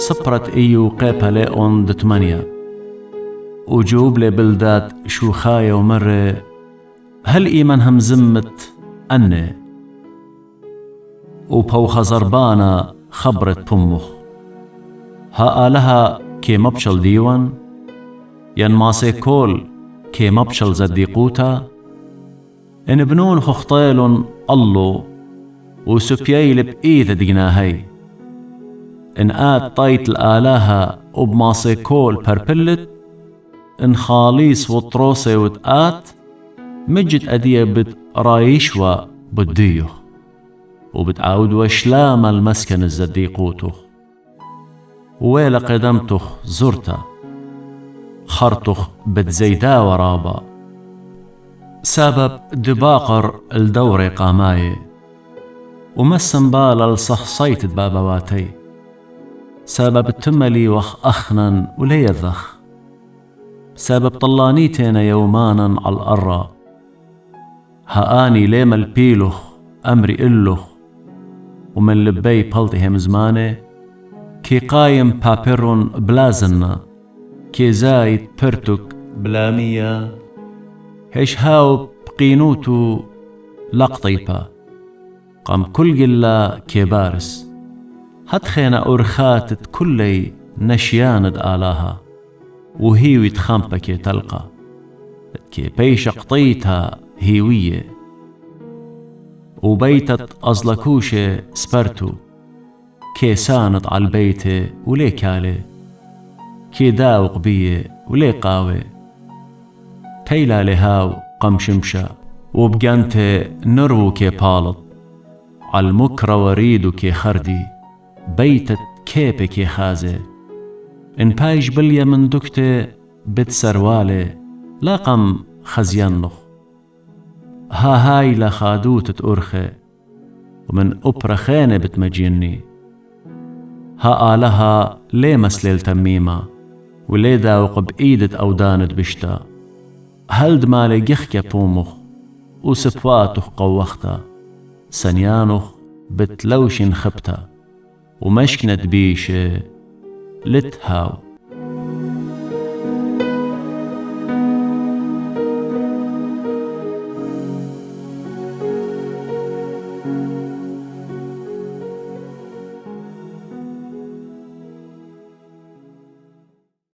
صبرت إيو قيبها لئون دتمانيا وجوب لي بلدات شوخاية ومرة هل إيمان هم زمت أني وبوخ زربانا خبرت بمخ ها آلها كي مبشل ديوان ين ماسي كول كي مبشل زديقوتا إن بنون خخطيل الله وسبييل بإيذ دقناهي إن آت طيت الآلها وبماسي كول بربلت إن خاليس وطروسي وتآت مجد أدية بترايشوا بديوخ وبتعاود وشلام المسكن الزديقوتخ ويلا قدمتخ زرتا خرطخ بتزيدا ورابا سبب دباقر الدوري قاماي ومسن بالا الصخصيت بابواتي سبب التملي وخ أخنا ولي الذخ سبب طلانيتنا يومانا على الأرى هآني ليم البيلخ أمري إلخ ومن لبي بلتهم زماني كي قايم بابيرون بلازنا كي زايد برتك بلامية هيش هاو بقينوتو لقطيبا قام كل قلا كي بارس هتخينا أرخاتت كلي نشياند آلاها وهي ويتخامبا كي تلقى كي بيش قطيتها هيوية وبيتت أزلكوشة سبرتو كي ساند على البيت ولي كالي كي داوق بيه ولي قاوي تيلا لهاو قم شمشا وبقانت نرو كي بالط عالمكرة وريدو كي خردي بيتت كيبي كي خازي إن بايش بليا من دكتي بتسروالي لا قم خزيانخ هاي لخادوت تأرخي ومن أبرخينة بتمجيني ها آلها ليه مسليل تميمة وليه داوق بإيدة أودانت بشتا هلد مالي جخكي بومخ وسبواتخ قوختا سنيانخ بتلوشن خبتا ومشكنت بيشي لتهاو